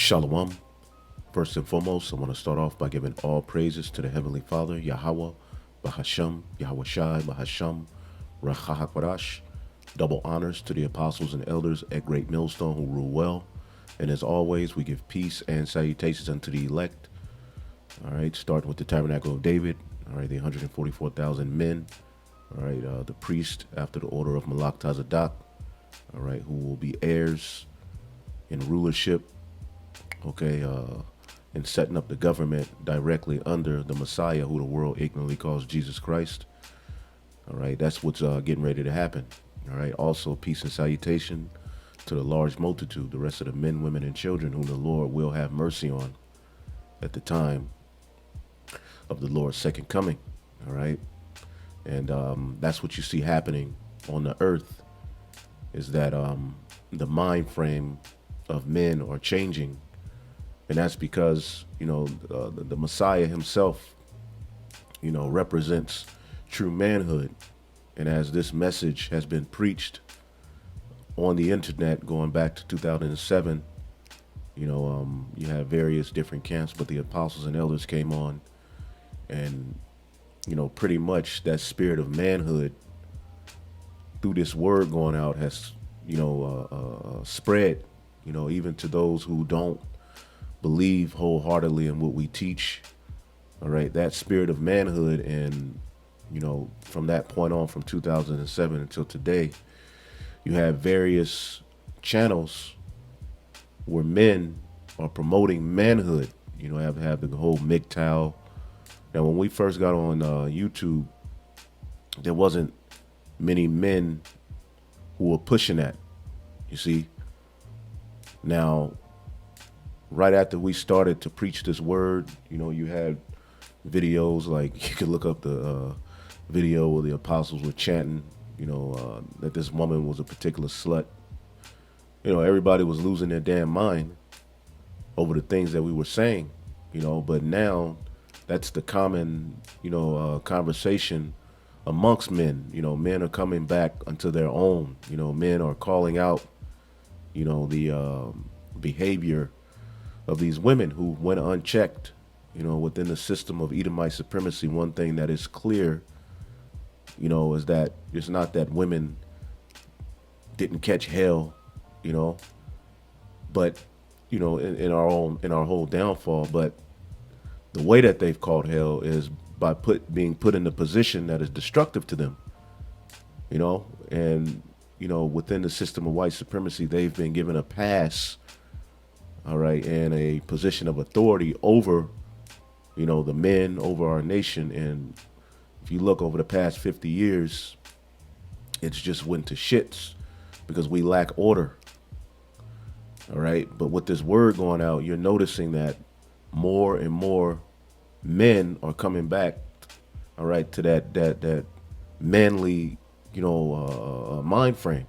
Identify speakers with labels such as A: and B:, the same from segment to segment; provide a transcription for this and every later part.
A: Shalom. First and foremost, I want to start off by giving all praises to the Heavenly Father, Yahweh, Bahasham, Yahweh Shai, Bahasham, Rachahakwadash. Double honors to the apostles and elders at Great Millstone who rule well. And as always, we give peace and salutations unto the elect. All right, starting with the Tabernacle of David. All right, the 144,000 men. All right, the priest after the order of Malak Tazadak. All right, who will be heirs in rulership. Okay, and setting up the government directly under the Messiah, who the world ignorantly calls Jesus Christ. All right, that's what's getting ready to happen. All right, also peace and salutation to the large multitude, the rest of the men, women, and children whom the Lord will have mercy on at the time of the Lord's second coming. All right, and that's what you see happening on the earth, is that the mind frame of men are changing. And that's because, the Messiah himself, represents true manhood. And as this message has been preached on the internet going back to 2007, you have various different camps, but the apostles and elders came on and, pretty much that spirit of manhood through this word going out has, spread, even to those who don't believe wholeheartedly in what we teach. All right, that spirit of manhood, and from that point on, from 2007 until today, you have various channels where men are promoting manhood. Have the whole MGTOW. Now, when we first got on YouTube, there wasn't many men who were pushing that. You see, now, right after we started to preach this word, you had videos like, you could look up the video where the apostles were chanting, that this woman was a particular slut. Everybody was losing their damn mind over the things that we were saying, but now that's the common, conversation amongst men. Men are coming back unto their own. Men are calling out, the behavior of these women who went unchecked, within the system of Edomite supremacy. One thing that is clear, is that it's not that women didn't catch hell, but, in our whole downfall, but the way that they've caught hell is by being put in a position that is destructive to them, and, within the system of white supremacy, they've been given a pass, all right, and a position of authority over, the men, over our nation. And if you look over the past 50 years, it's just went to shits because we lack order. All right. But with this word going out, you're noticing that more and more men are coming back, all right, to that manly, mind frame.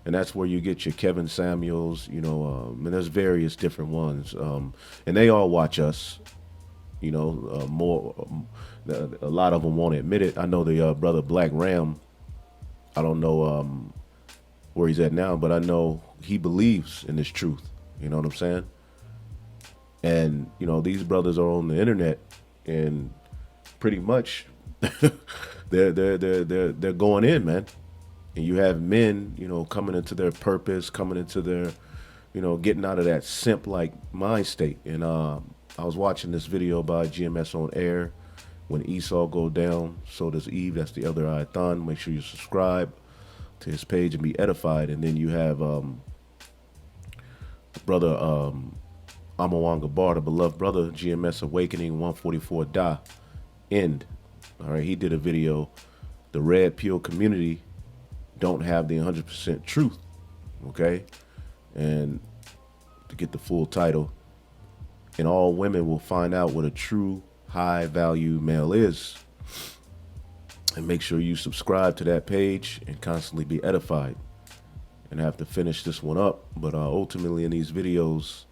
A: And that's where you get your Kevin Samuels, and there's various different ones. And they all watch us, more. A lot of them won't admit it. I know the brother Black Ram. I don't know where he's at now, but I know he believes in this truth. You know what I'm saying? And, these brothers are on the internet, and pretty much they're going in, man. And you have men, coming into their purpose, coming into their, getting out of that simp-like mind state. And I was watching this video by GMS on Air. When Esau go down, so does Eve. That's the other Ayathon. Make sure you subscribe to his page and be edified. And then you have brother Amawanga Bar, the beloved brother, GMS Awakening 144 Da End. All right, he did a video, The Red Pill Community Don't Have the 100% Truth. Okay, and to get the full title, and all women will find out what a true high value male is. And make sure you subscribe to that page and constantly be edified. And I have to finish this one up, but ultimately in these videos,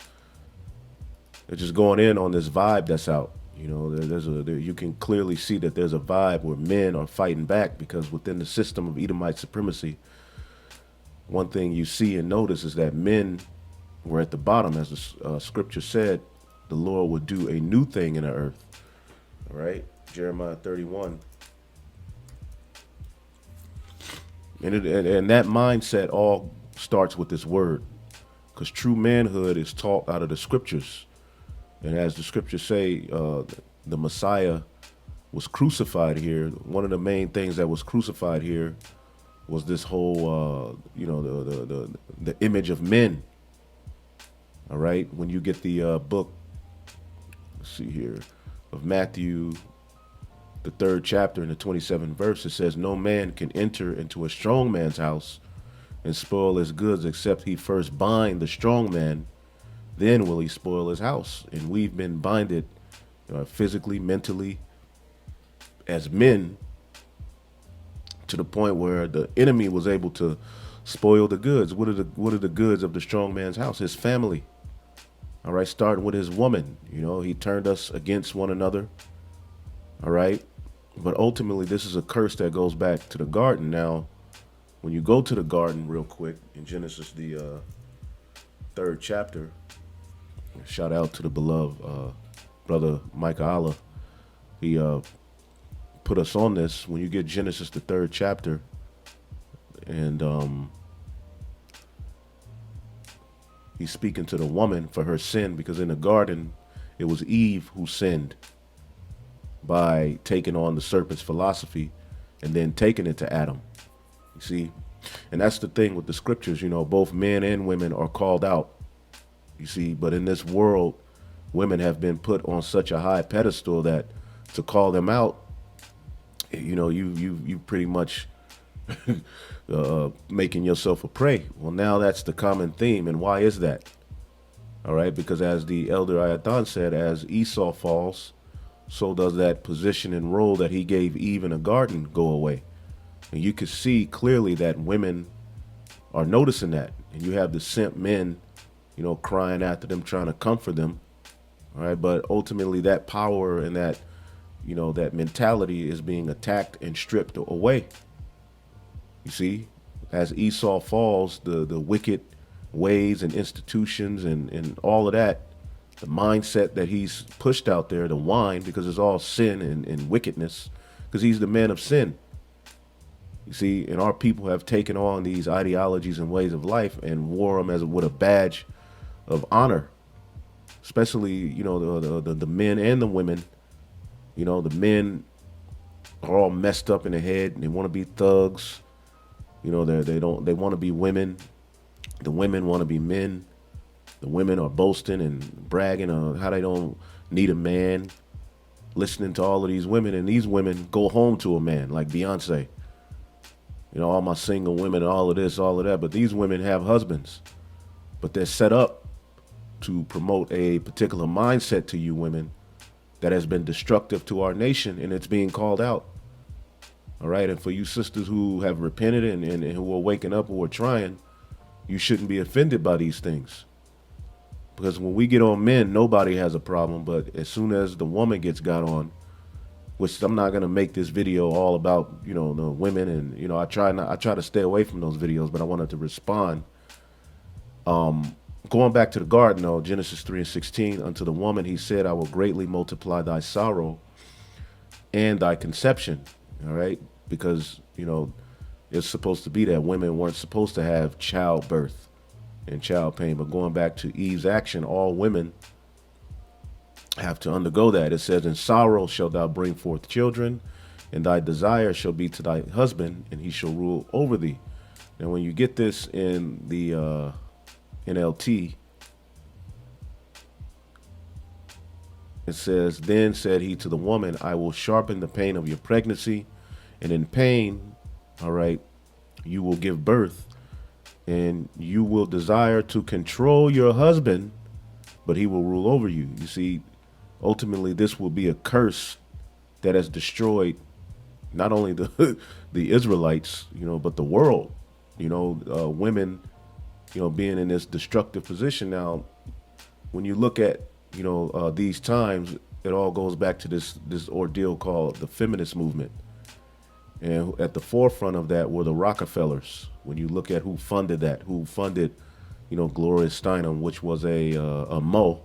A: they're just going in on this vibe that's out. You can clearly see that there's a vibe where men are fighting back, because within the system of Edomite supremacy, one thing you see and notice is that men We're at the bottom, as the scripture said, the Lord would do a new thing in the earth. All right, Jeremiah 31. And that mindset all starts with this word, because true manhood is taught out of the scriptures. And as the scriptures say, the Messiah was crucified here. One of the main things that was crucified here was this whole, the image of men. All right, when you get the book, let's see here, of Matthew, the 3rd chapter and the 27th verse, it says, "No man can enter into a strong man's house and spoil his goods except he first bind the strong man, then will he spoil his house." And we've been binded physically, mentally, as men, to the point where the enemy was able to spoil the goods. What are the goods of the strong man's house? His family. All right, starting with his woman. He turned us against one another. All right, but ultimately, this is a curse that goes back to the garden. Now, when you go to the garden real quick in Genesis, the 3rd chapter, shout out to the beloved brother Micah Allah. He put us on this. When you get Genesis, the 3rd chapter, and he's speaking to the woman for her sin, because in the garden, it was Eve who sinned by taking on the serpent's philosophy and then taking it to Adam. You see? And that's the thing with the scriptures, both men and women are called out. You see, but in this world, women have been put on such a high pedestal that to call them out, you pretty much making yourself a prey. Well, now that's the common theme. And why is that? All right, because as the elder Ayathan said, as Esau falls, so does that position and role that he gave Eve in the garden go away. And you can see clearly that women are noticing that. And you have the simp men, crying after them, trying to comfort them. All right, but ultimately that power and that, that mentality is being attacked and stripped away. You see, as Esau falls, the wicked ways and institutions and all of that, the mindset that he's pushed out there, the wine, because it's all sin and wickedness, because he's the man of sin. You see, and our people have taken on these ideologies and ways of life and wore them as with a badge of honor, especially, the men and the women. The men are all messed up in the head and they want to be thugs. They want to be women. The women want to be men. The women are boasting and bragging on how they don't need a man, listening to all of these women, and these women go home to a man like Beyonce. All my single women and all of this, all of that, but these women have husbands, but they're set up to promote a particular mindset to you women that has been destructive to our nation, and it's being called out. All right, and for you sisters who have repented and who are waking up, who are trying, you shouldn't be offended by these things. Because when we get on men, nobody has a problem. But as soon as the woman gets got on, which I'm not going to make this video all about, the women. And, I try to stay away from those videos, but I wanted to respond. Going back to the garden, though, Genesis 3:16, unto the woman he said, I will greatly multiply thy sorrow and thy conception. All right. Because, it's supposed to be that women weren't supposed to have childbirth and child pain. But going back to Eve's action, all women have to undergo that. It says, in sorrow shalt thou bring forth children, and thy desire shall be to thy husband, and he shall rule over thee. And when you get this in the NLT, it says, then said he to the woman, I will sharpen the pain of your pregnancy, and in pain, all right, you will give birth, and you will desire to control your husband, but he will rule over you. You see, ultimately, this will be a curse that has destroyed not only the the Israelites, but the world. Women, being in this destructive position. Now, when you look at, these times, it all goes back to this ordeal called the feminist movement. And at the forefront of that were the Rockefellers. When you look at who funded that, who funded Gloria Steinem, which was a Mo.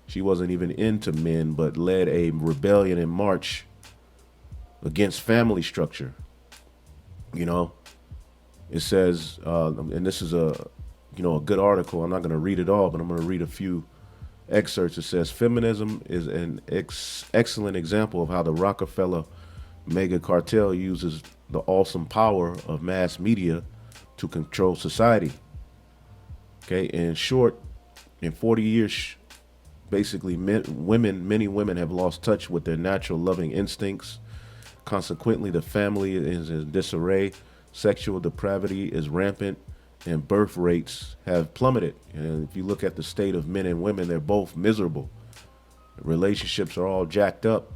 A: She wasn't even into men, but led a rebellion in March against family structure. You know, it says, and this is a good article. I'm not going to read it all, but I'm going to read a few excerpts. It says, feminism is an excellent example of how the Rockefeller mega cartel uses the awesome power of mass media to control society. Okay, in short, in 40 years, basically, many women have lost touch with their natural loving instincts. Consequently, the family is in disarray, sexual depravity is rampant, and birth rates have plummeted. And if you look at the state of men and women, they're both miserable. Relationships are all jacked up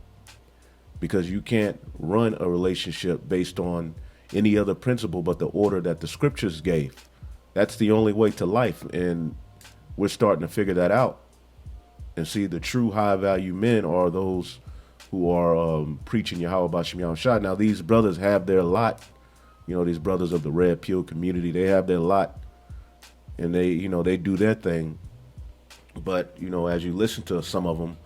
A: because you can't run a relationship based on any other principle but the order that the scriptures gave. That's the only way to life. And we're starting to figure that out. And see, the true high value men are those who are preaching Yahweh Bashim Yahushua. Now, these brothers have their lot. These brothers of the Red Pill community, they have their lot. And they do their thing. But, as you listen to some of them,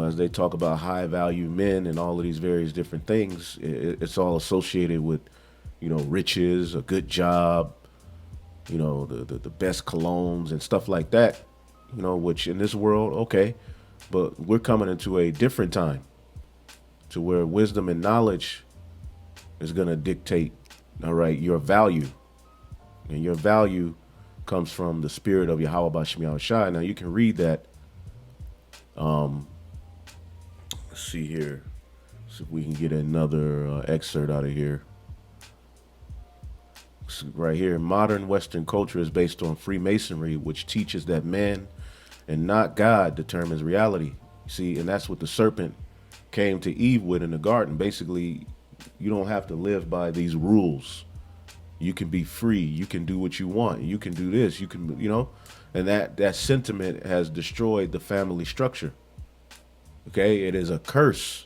A: as they talk about high value men and all of these various different things, it's all associated with, riches, a good job, the best colognes and stuff like that. Which in this world, okay, but we're coming into a different time to where wisdom and knowledge is going to dictate, all right, your value. And your value comes from the spirit of Yahweh Bashim Yahushua. Now you can read that. Let's see here. See if we can get another excerpt out of here. Right here, modern Western culture is based on Freemasonry, which teaches that man and not God determines reality. See, and that's what the serpent came to Eve with in the garden. Basically, you don't have to live by these rules. You can be free. You can do what you want. You can do this. You can, and that sentiment has destroyed the family structure. Okay, it is a curse.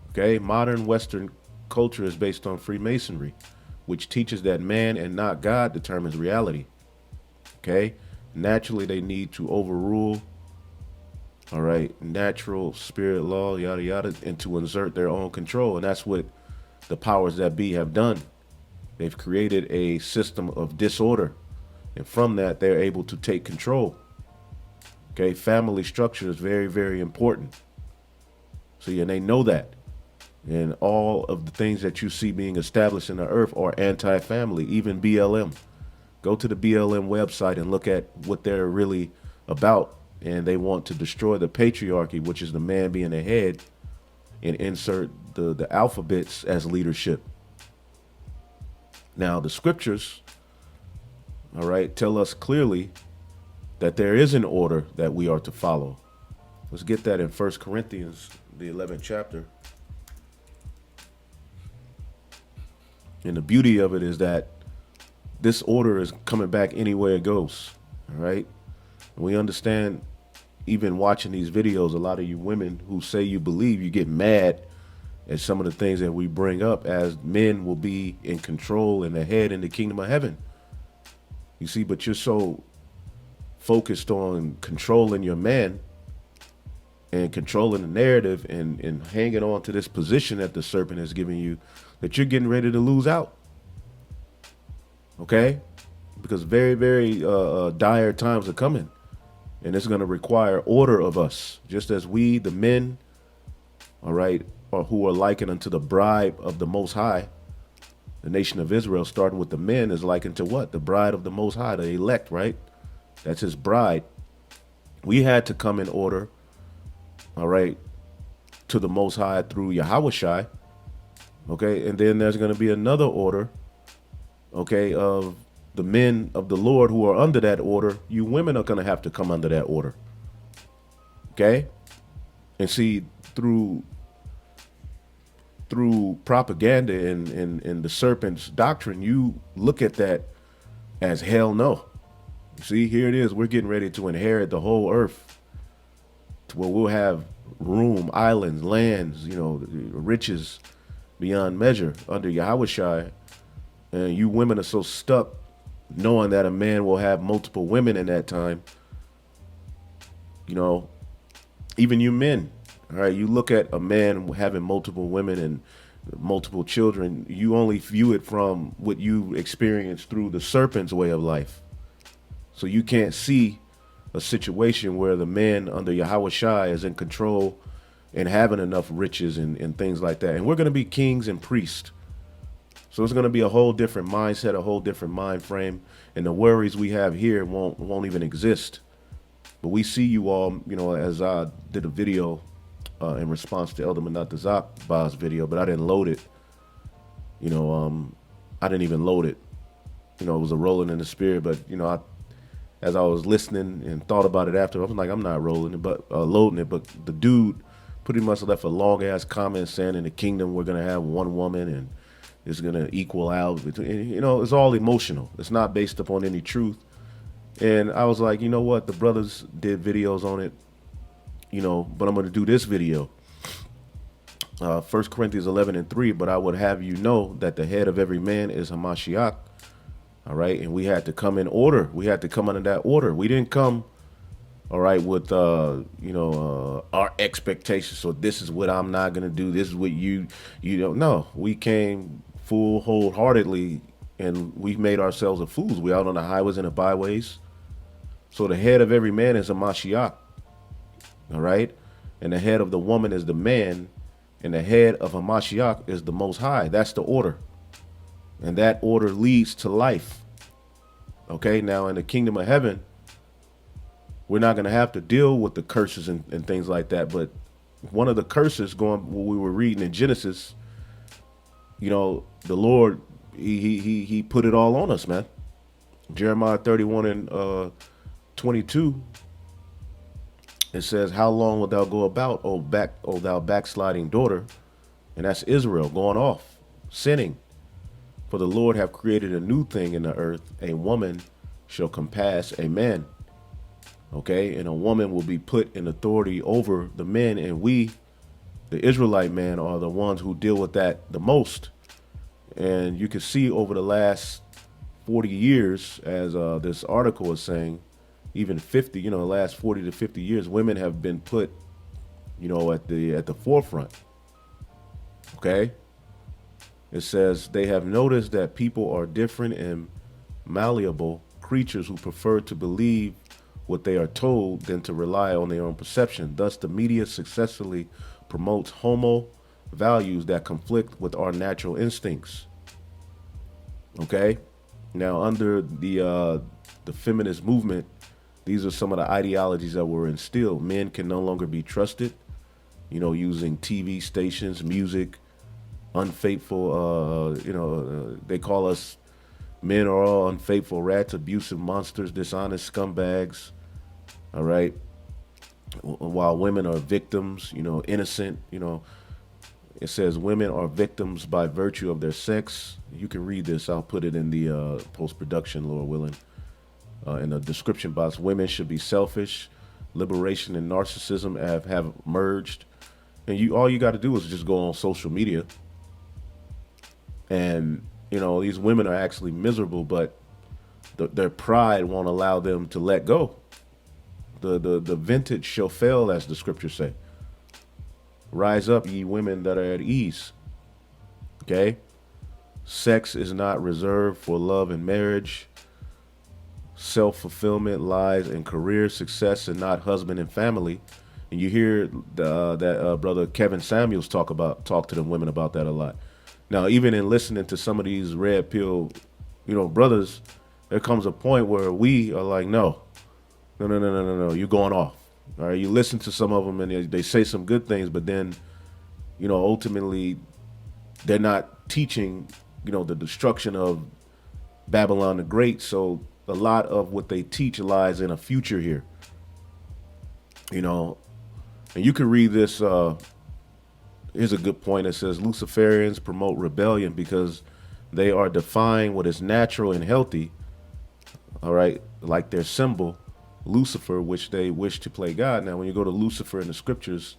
A: Okay, modern Western culture is based on Freemasonry, which teaches that man and not God determines reality. Okay, naturally they need to overrule, all right, natural spirit law, yada yada, and to insert their own control. And that's what the powers that be have done. They've created a system of disorder, and from that they're able to take control. Okay, family structure is very, very important. See, and they know that. And all of the things that you see being established in the earth are anti-family, even BLM. Go to the BLM website and look at what they're really about. And they want to destroy the patriarchy, which is the man being the head, and insert the alphabets as leadership. Now, the scriptures, all right, tell us clearly that there is an order that we are to follow. Let's get that in 1 Corinthians, the 11th chapter. And the beauty of it is that this order is coming back anywhere it goes. All right. And we understand, even watching these videos, a lot of you women who say you believe, you get mad at some of the things that we bring up, as men will be in control and ahead in the kingdom of heaven. You see, but you're so focused on controlling your man and controlling the narrative and hanging on to this position that the serpent is giving you, that you're getting ready to lose out. Okay? Because very, very dire times are coming. And it's going to require order of us, just as we, the men, all right, or who are likened unto the bride of the Most High. The nation of Israel, starting with the men, is likened to what? The bride of the Most High, the elect, right? That's his bride. We had to come in order, all right, to the Most High through Yahushua. Okay, and then there's going to be another order, okay, of the men of the Lord who are under that order. You women are going to have to come under that order. Okay? And see, through propaganda and the serpent's doctrine, you look at that as hell no. See, here it is. We're getting ready to inherit the whole earth, to where we'll have room, islands, lands, riches beyond measure under Yahushua. And you women are so stuck knowing that a man will have multiple women in that time, you know, even you men, all right, you look at a man having multiple women and multiple children, you only view it from what you experience through the serpent's way of life. So you can't see a situation where the man under Yahweh Shai is in control and having enough riches and things like that. And we're going to be kings and priests. So it's going to be a whole different mindset, a whole different mind frame. And the worries we have here won't even exist. But we see you all, as I did a video in response to Elder Manat Zakba's video, but I didn't load it. I didn't even load it. It was a rolling in the spirit, but as I was listening and thought about it after, I was like, I'm not rolling it, but loading it. But the dude pretty much left a long ass comment saying in the kingdom we're gonna have one woman and it's gonna equal out. It's all emotional. It's not based upon any truth. And I was like, you know what? The brothers did videos on it, but I'm gonna do this video. 1 Corinthians 11:3. But I would have you know that the head of every man is Hamashiach. All right, and we had to come in order. We had to come under that order. We didn't come, all right, with our expectations. So this is what I'm not gonna do. This is what you don't know. We came full wholeheartedly, and we made ourselves a fools. We out on the highways and the byways. So the head of every man is a Mashiach. All right, and the head of the woman is the man, and the head of a Mashiach is the Most High. That's the order. And that order leads to life. Okay, now in the kingdom of heaven, we're not going to have to deal with the curses and things like that. But one of the curses what we were reading in Genesis, the Lord, he put it all on us, man. Jeremiah 31:22, it says, how long wilt thou go about, O thou backsliding daughter? And that's Israel going off, sinning. For the Lord have created a new thing in the earth. A woman shall compass a man. Okay. And a woman will be put in authority over the men. And we, the Israelite men, are the ones who deal with that the most. And you can see over the last 40 years, as this article is saying, even 50, the last 40 to 50 years, women have been put, at the forefront. Okay. It says they have noticed that people are different and malleable creatures who prefer to believe what they are told than to rely on their own perception. Thus, the media successfully promotes homo values that conflict with our natural instincts. Okay? Now, under the feminist movement, these are some of the ideologies that were instilled. Men can no longer be trusted, using TV stations, music, unfaithful, they call us, men are all unfaithful rats, abusive monsters, dishonest scumbags. All right. While women are victims, innocent, it says women are victims by virtue of their sex. You can read this. I'll put it in the post-production, Lord willing, in the description box. Women should be selfish. Liberation and narcissism have merged. And all you got to do is just go on social media. And, these women are actually miserable, but their pride won't allow them to let go. The vintage shall fail, as the scriptures say. Rise up, ye women that are at ease. Okay? Sex is not reserved for love and marriage. Self-fulfillment lies in career success and not husband and family. And you hear that brother Kevin Samuels talk to them women about that a lot. Now, even in listening to some of these red pill, brothers, there comes a point where we are like, no, you're going off. All right, you listen to some of them and they say some good things, but then, ultimately, they're not teaching, the destruction of Babylon the Great. So a lot of what they teach lies in a future here, and you can read this. Here's a good point. It says Luciferians promote rebellion because they are defying what is natural and healthy. All right. Like their symbol, Lucifer, which they wish to play God. Now, when you go to Lucifer in the scriptures,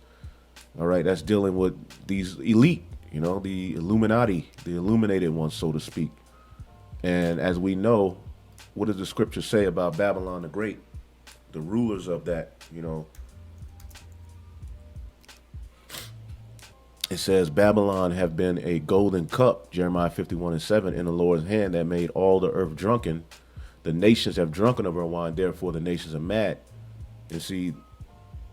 A: all right, that's dealing with these elite, the Illuminati, the illuminated ones, so to speak. And as we know, what does the scripture say about Babylon the Great? The rulers of that, it says Babylon have been a golden cup, Jeremiah 51:7, in the Lord's hand that made all the earth drunken. The nations have drunken of her wine, therefore the nations are mad. And see,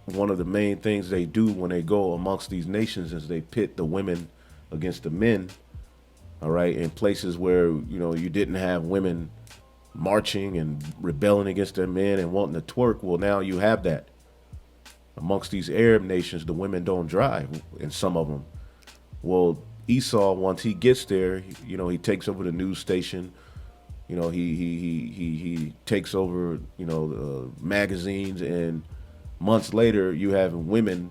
A: one of the main things they do when they go amongst these nations is they pit the women against the men, all right, in places where, you didn't have women marching and rebelling against their men and wanting to twerk. Well, now you have that. Amongst these Arab nations, the women don't drive, in some of them. Well, Esau, once he gets there, he takes over the news station. He takes over, magazines, and months later, you have women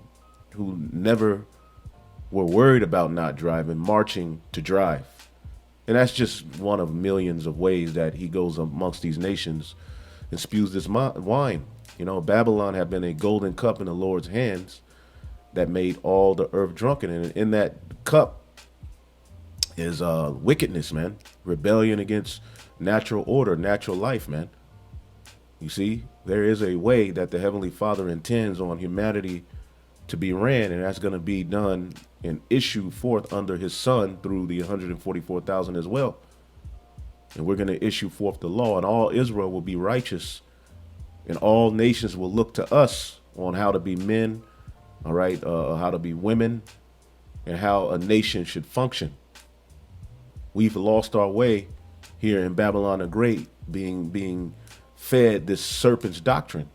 A: who never were worried about not driving, marching to drive. And that's just one of millions of ways that he goes amongst these nations and spews this wine. Babylon had been a golden cup in the Lord's hands that made all the earth drunken. And in that cup is wickedness, man. Rebellion against natural order, natural life, man. You see, there is a way that the Heavenly Father intends on humanity to be ran, and that's going to be done and issued forth under his Son through the 144,000 as well. And we're going to issue forth the law, and all Israel will be righteous, and all nations will look to us on how to be men, all right, how to be women, and how a nation should function. We've lost our way here in Babylon the Great, being fed this serpent's doctrine.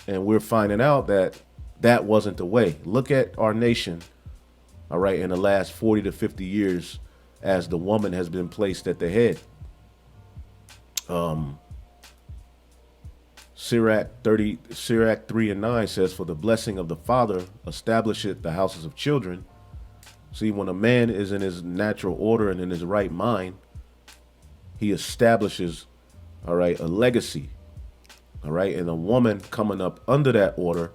A: And we're finding out that that wasn't the way. Look at our nation, all right, in the last 40 to 50 years as the woman has been placed at the head. Sirach 3:9 says, "For the blessing of the father establisheth the houses of children." See, when a man is in his natural order and in his right mind, he establishes, all right, a legacy, all right, and a woman coming up under that order.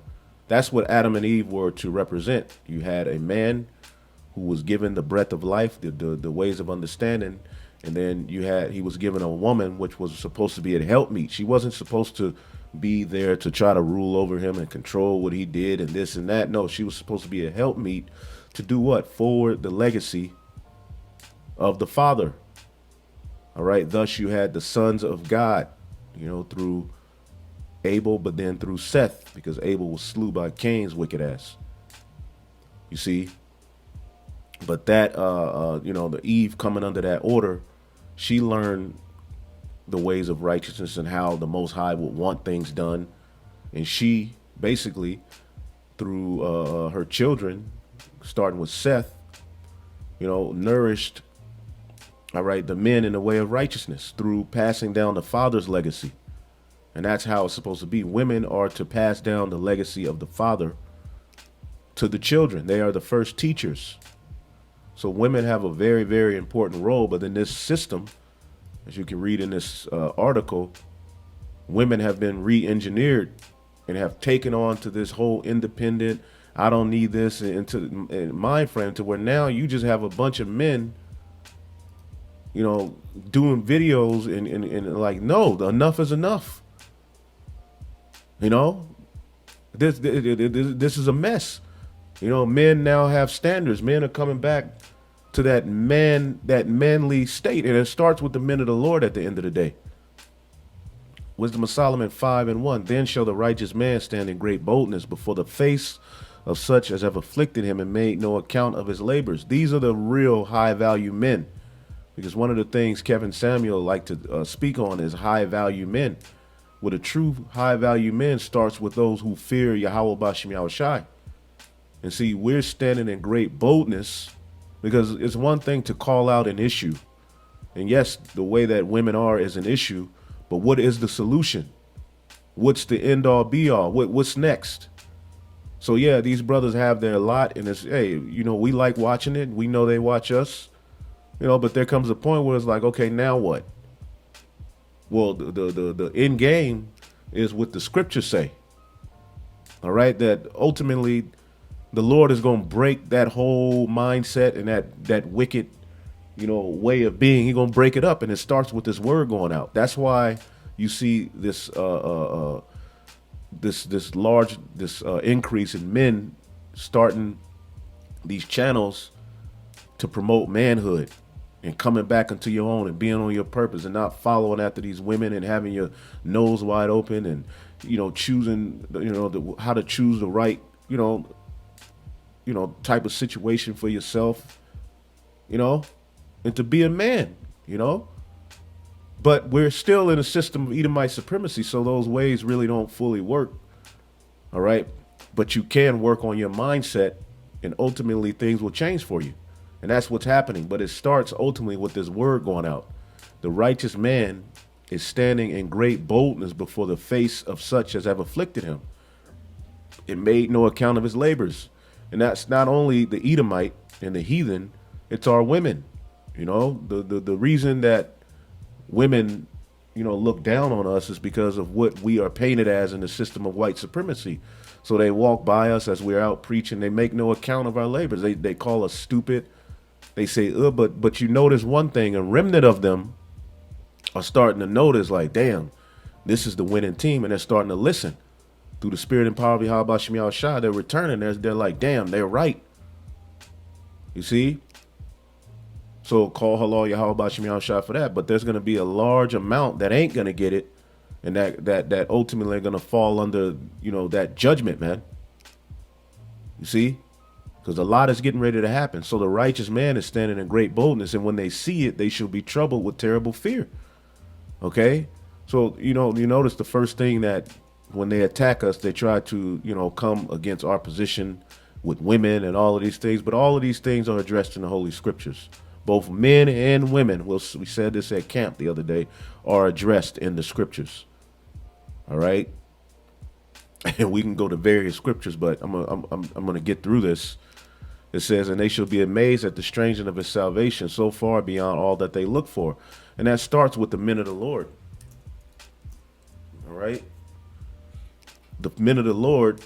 A: That's what Adam and Eve were to represent. You had a man who was given the breath of life, the ways of understanding, and then he was given a woman which was supposed to be a helpmeet. She wasn't supposed to be there to try to rule over him and control what he did and this and that. No, she was supposed to be a helpmeet to do what? Forward the legacy of the Father. All right. Thus you had the sons of God, through Abel, but then through Seth, because Abel was slew by Cain's wicked ass. You see? But that, the Eve coming under that order, she learned the ways of righteousness and how the Most High would want things done. And she basically, through her children, starting with Seth, nourished, all right, the men in the way of righteousness through passing down the father's legacy. And that's how it's supposed to be. Women are to pass down the legacy of the father to the children. They are the first teachers. So women have a very, very important role. But in this system, as you can read in this article, women have been re-engineered and have taken on to this whole independent, I don't need this, into mind frame, to where now you just have a bunch of men, doing videos and like, no, enough is enough. This is a mess. Men now have standards. Men are coming back to that manly state, and it starts with the men of the Lord at the end of the day. Wisdom of Solomon 5:1. Then shall the righteous man stand in great boldness before the face of such as have afflicted him and made no account of his labors. These are the real high value men, because one of the things Kevin Samuel liked to speak on is high value men. Well, a true high value man starts with those who fear Yahweh Bashim Yahushai. And see, we're standing in great boldness because it's one thing to call out an issue. And yes, the way that women are is an issue, but what is the solution? What's the end all be all? What's next? So yeah, these brothers have their lot, and it's, hey, we like watching it. We know they watch us, but there comes a point where it's like, okay, now what? Well, the end game is what the scriptures say. All right, that ultimately the Lord is going to break that whole mindset and that wicked, way of being. He's going to break it up, and it starts with this word going out. That's why you see this large increase in men starting these channels to promote manhood and coming back into your own and being on your purpose and not following after these women and having your nose wide open and choosing how to choose the right type of situation for yourself, and to be a man, but we're still in a system of Edomite supremacy, so those ways really don't fully work. All right, but you can work on your mindset, and ultimately things will change for you. And that's what's happening. But it starts ultimately with this word going out. The righteous man is standing in great boldness before the face of such as have afflicted him. It made no account of his labors. And that's not only the Edomite and the heathen, it's our women. The reason that women, look down on us is because of what we are painted as in the system of white supremacy. So they walk by us as we're out preaching. They make no account of our labors. They call us stupid. They say, but you notice one thing, a remnant of them are starting to notice, like, damn, this is the winning team, and they're starting to listen. Through the spirit and power of Yahweh Shem Shai, they're returning. They're like, damn, they're right. You see? So call halal Yahweh Shem Shai for that. But there's going to be a large amount that ain't going to get it, and that ultimately are going to fall under, that judgment, man. You see? Because a lot is getting ready to happen. So the righteous man is standing in great boldness, and when they see it, they shall be troubled with terrible fear. Okay? So, you notice the first thing that when they attack us, they try to, come against our position with women and all of these things. But all of these things are addressed in the Holy Scriptures. Both men and women, we said this at camp the other day, are addressed in the Scriptures. All right? And we can go to various scriptures, but I'm going to get through this. It says, and they shall be amazed at the strangeness of his salvation, so far beyond all that they look for. And that starts with the men of the Lord. All right? The men of the Lord,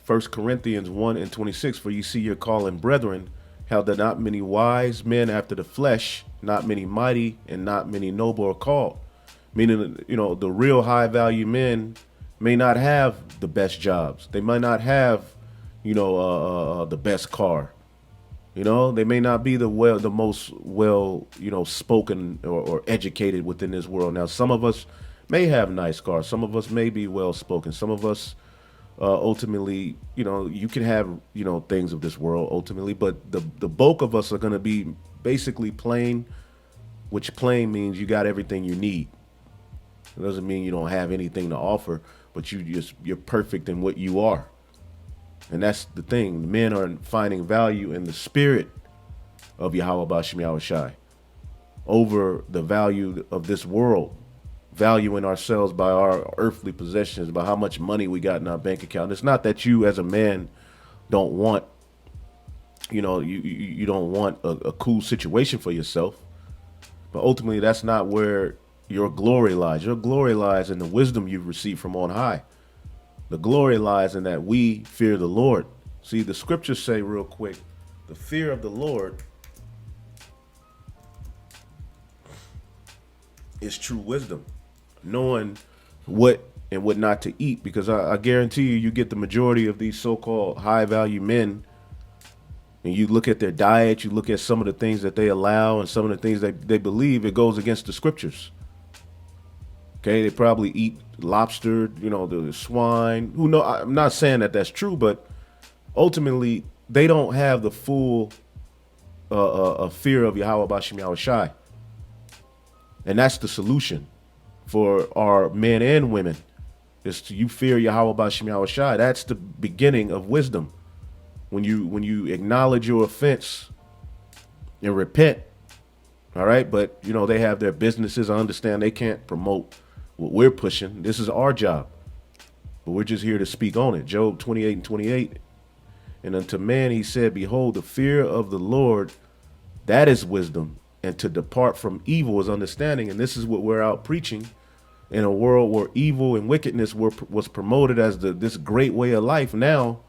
A: First Corinthians 1:26, for you see your calling, brethren, how there not many wise men after the flesh, not many mighty, and not many noble are called. Meaning, the real high value men may not have the best jobs. They might not have, the best car. They may not be the most well, spoken or educated within this world. Now, some of us may have nice cars. Some of us may be well spoken. Some of us, ultimately, you can have, things of this world ultimately, but the bulk of us are going to be basically plain, which plain means you got everything you need. It doesn't mean you don't have anything to offer, but you're perfect in what you are. And that's the thing. Men are finding value in the spirit of Yahweh B'Shem Yahweh Shai over the value of this world, valuing ourselves by our earthly possessions, by how much money we got in our bank account. It's not that you as a man don't want, you don't want a cool situation for yourself, but ultimately that's not where your glory lies. Your glory lies in the wisdom you've received from on high. The glory lies in that we fear the Lord. See, the scriptures say real quick, the fear of the Lord is true wisdom, knowing what and what not to eat, because I guarantee you get the majority of these so-called high value men and you look at their diet, you look at some of the things that they allow and some of the things that they believe, it goes against the scriptures. Okay, they probably eat lobster, the swine. Who know? I'm not saying that that's true, but ultimately they don't have the full fear of Yahweh B'Shem Yahweh Shai. And that's the solution for our men and women, is to you fear Yahweh B'Shem Yahweh Shai. That's the beginning of wisdom. When you acknowledge your offense and repent, all right? But, they have their businesses. I understand they can't promote what we're pushing. This is our job, but we're just here to speak on it. Job 28:28. And unto man he said, behold, the fear of the Lord, that is wisdom, and to depart from evil is understanding. And this is what we're out preaching in a world where evil and wickedness was promoted as this great way of life. Now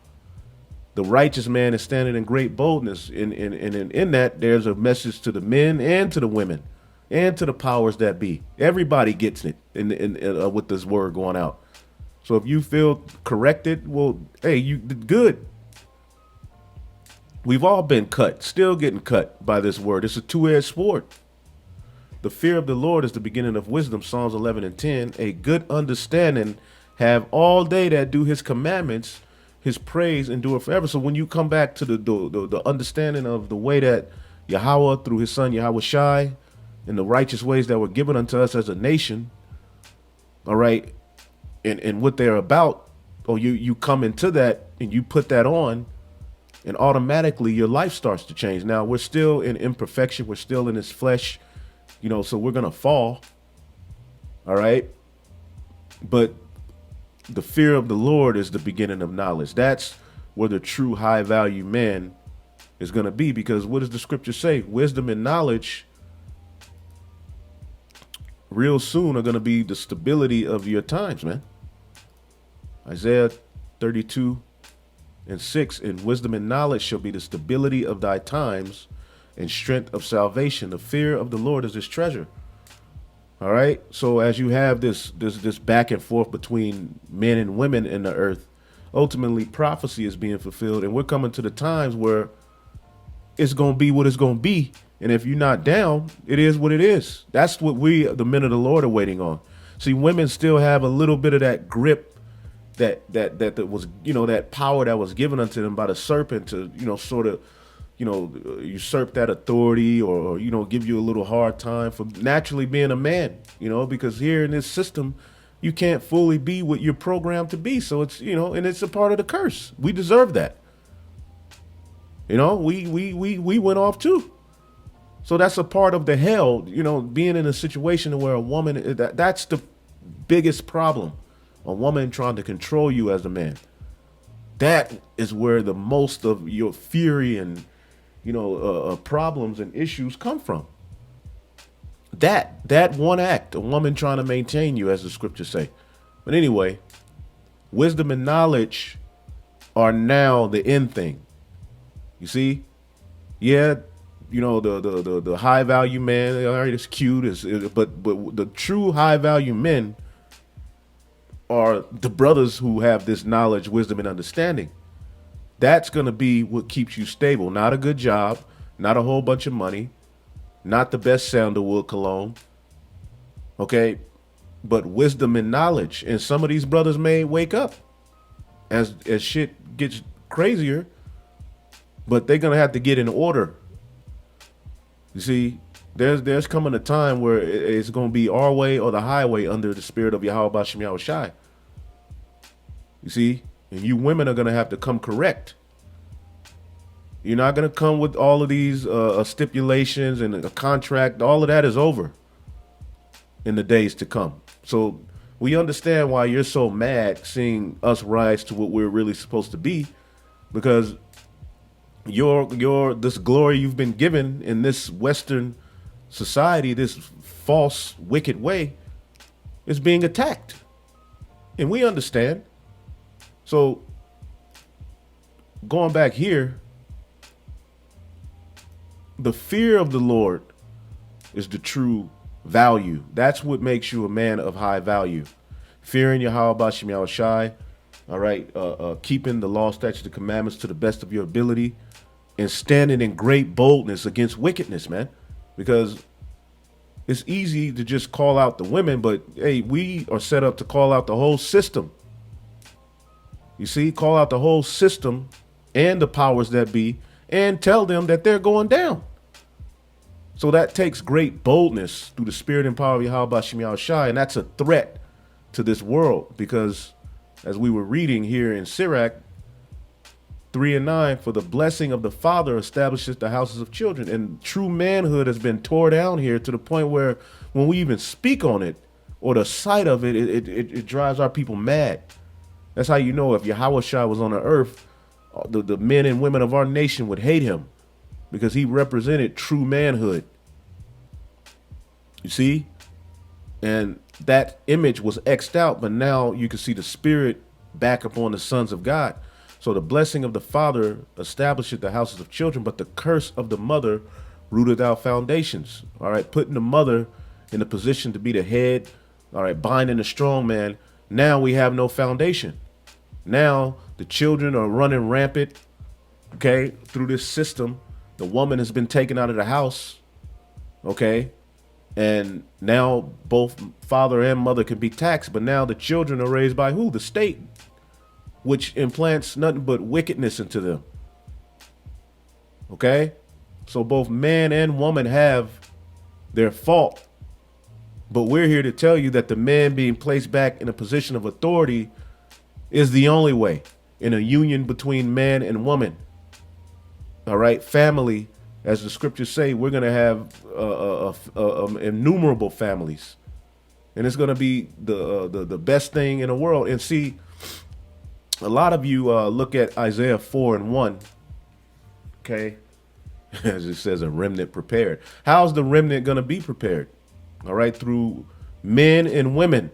A: The righteous man is standing in great boldness. In that, there's a message to the men and to the women and to the powers that be. Everybody gets it with this word going out. So if you feel corrected, well, hey, you did good. We've all been cut, still getting cut by this word. It's a two-edged sword. The fear of the Lord is the beginning of wisdom, Psalms 11 and 10. A good understanding have all they that do his commandments, his praise endure forever. So when you come back to the understanding of the way that Yahweh, through his son Yahweh Shai, and the righteous ways that were given unto us as a nation, all right, and what they're about, or you come into that and you put that on, and automatically your life starts to change. Now, we're still in imperfection. We're still in this flesh, so we're going to fall. All right. But the fear of the Lord is the beginning of knowledge. That's where the true high value man is going to be, because what does the scripture say? Wisdom and knowledge real soon are going to be the stability of your times, man. Isaiah 32 and 6, and wisdom and knowledge shall be the stability of thy times and strength of salvation. The fear of the Lord is his treasure. All right. So as you have this back and forth between men and women in the earth, ultimately prophecy is being fulfilled. And we're coming to the times where it's going to be what it's going to be. And if you're not down, it is what it is. That's what we, the men of the Lord, are waiting on. See, women still have a little bit of that grip that was, that power that was given unto them by the serpent to, sort of, usurp that authority or, give you a little hard time for naturally being a man, because here in this system, you can't fully be what you're programmed to be. So it's, and it's a part of the curse. We deserve that. We went off too. So that's a part of the hell, being in a situation where a woman, that's the biggest problem. A woman trying to control you as a man. That is where the most of your fury and, problems and issues come from. That one act, a woman trying to maintain you, as the scriptures say. But anyway, wisdom and knowledge are now the end thing. You see? Yeah, the high value man, all right, it's cute, but the true high value men are the brothers who have this knowledge, wisdom, and understanding. That's going to be what keeps you stable. Not a good job, not a whole bunch of money, not the best sandalwood cologne. Okay, but wisdom and knowledge. And some of these brothers may wake up as shit gets crazier, but they're going to have to get in order. You see, there's coming a time where it's going to be our way or the highway under the spirit of Yahweh Bashem Yahweh Shai. You see, and you women are going to have to come correct. You're not going to come with all of these stipulations and a contract. All of that is over in the days to come. So we understand why you're so mad seeing us rise to what we're really supposed to be, because this glory you've been given in this Western society, this false, wicked way, is being attacked. And we understand. So going back here, the fear of the Lord is the true value. That's what makes you a man of high value. Fearing Yahweh Bashem Yahweh Shai, all right, keeping the law, statutes, and commandments to the best of your ability, and standing in great boldness against wickedness, man. Because it's easy to just call out the women, but hey, we are set up to call out the whole system. You see, call out the whole system and the powers that be and tell them that they're going down. So that takes great boldness through the spirit and power of Yahweh Bashem Yahweh Shai, and that's a threat to this world, because as we were reading here in Sirach 3:9, for the blessing of the father establishes the houses of children. And true manhood has been tore down here to the point where when we even speak on it or the sight of it, it drives our people mad. That's how you know if Yahweh Shai was on the earth, the men and women of our nation would hate him, because he represented true manhood. You see? And that image was X'd out, but now you can see the spirit back upon the sons of God. So the blessing of the father establisheth the houses of children, but the curse of the mother rooteth out foundations. All right, putting the mother in a position to be the head. All right, binding the strong man. Now we have no foundation. Now the children are running rampant. Okay, through this system, the woman has been taken out of the house. Okay, and now both father and mother can be taxed, but now the children are raised by who? The state, which implants nothing but wickedness into them. Okay? So both man and woman have their fault. But we're here to tell you that the man being placed back in a position of authority is the only way in a union between man and woman. All right? Family, as the scriptures say, we're going to have innumerable families. And it's going to be the best thing in the world. And see, a lot of you look at Isaiah 4:1, okay, as it says, a remnant prepared. How's the remnant going to be prepared? All right, through men and women.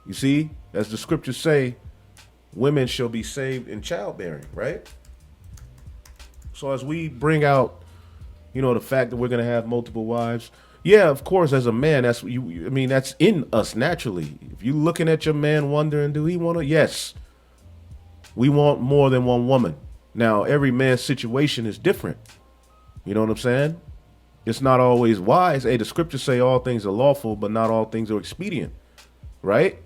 A: You see, as the scriptures say, women shall be saved in childbearing, right? So as we bring out, the fact that we're going to have multiple wives, yeah, of course, as a man, that's you. I mean, that's in us naturally. If you're looking at your man wondering, do he want to? Yes. We want more than one woman. Now, every man's situation is different. You know what I'm saying? It's not always wise. Hey, the scriptures say all things are lawful, but not all things are expedient, right?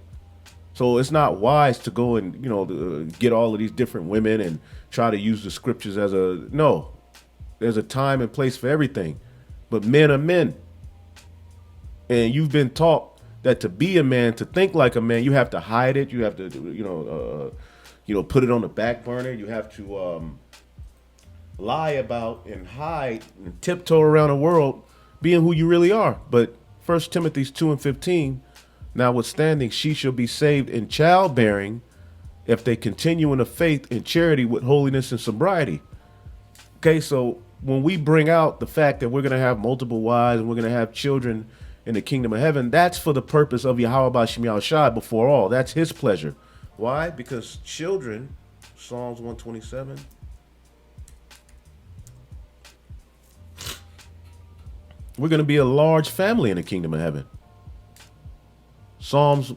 A: So it's not wise to go and, get all of these different women and try to use the scriptures as no. There's a time and place for everything. But men are men. And you've been taught that to be a man, to think like a man, you have to hide it. You have to, put it on the back burner. You have to lie about and hide and tiptoe around the world being who you really are. But 1 Timothy 2:15, notwithstanding, she shall be saved in childbearing if they continue in the faith and charity with holiness and sobriety. Okay, so when we bring out the fact that we're going to have multiple wives and we're going to have children in the kingdom of heaven, that's for the purpose of Yahweh B'Shem Yahushua before all. That's his pleasure. Why? Because children, Psalms 127, we're going to be a large family in the kingdom of heaven. Psalms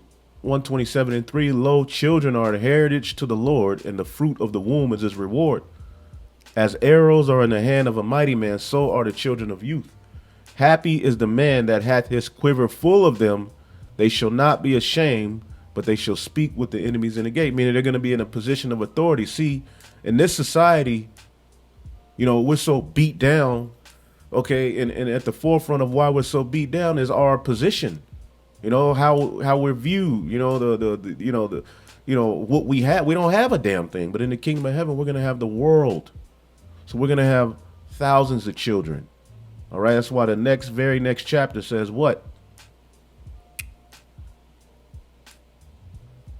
A: 127:3, lo, children are a heritage to the Lord, and the fruit of the womb is his reward. As arrows are in the hand of a mighty man, so are the children of youth. Happy is the man that hath his quiver full of them. They shall not be ashamed, but they shall speak with the enemies in the gate. Meaning they're going to be in a position of authority. See, in this society, we're so beat down. Okay, and at the forefront of why we're so beat down is our position. How we're viewed. What we have. We don't have a damn thing. But in the kingdom of heaven, we're going to have the world. So we're going to have thousands of children. All right, that's why the very next chapter says what?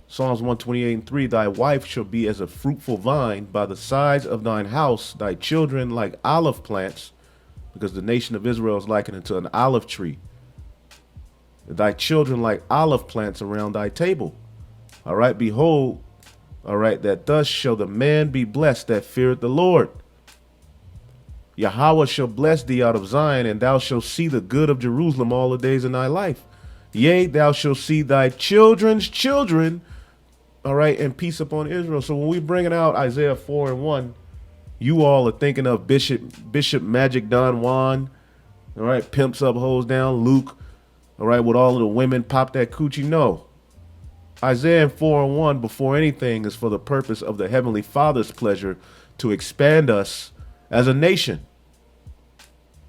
A: Psalms 128:3, thy wife shall be as a fruitful vine by the sides of thine house, thy children like olive plants, because the nation of Israel is likened unto an olive tree. Thy children like olive plants around thy table. All right, behold, all right, that thus shall the man be blessed that feareth the Lord. Yahweh shall bless thee out of Zion, and thou shalt see the good of Jerusalem all the days of thy life. Yea, thou shalt see thy children's children, all right, and peace upon Israel. So when we bringing out Isaiah 4:1, you all are thinking of Bishop Magic Don Juan, all right, pimps up, hoes down, Luke, all right, with all of the women pop that coochie. No. Isaiah 4:1, before anything, is for the purpose of the Heavenly Father's pleasure to expand us as a nation.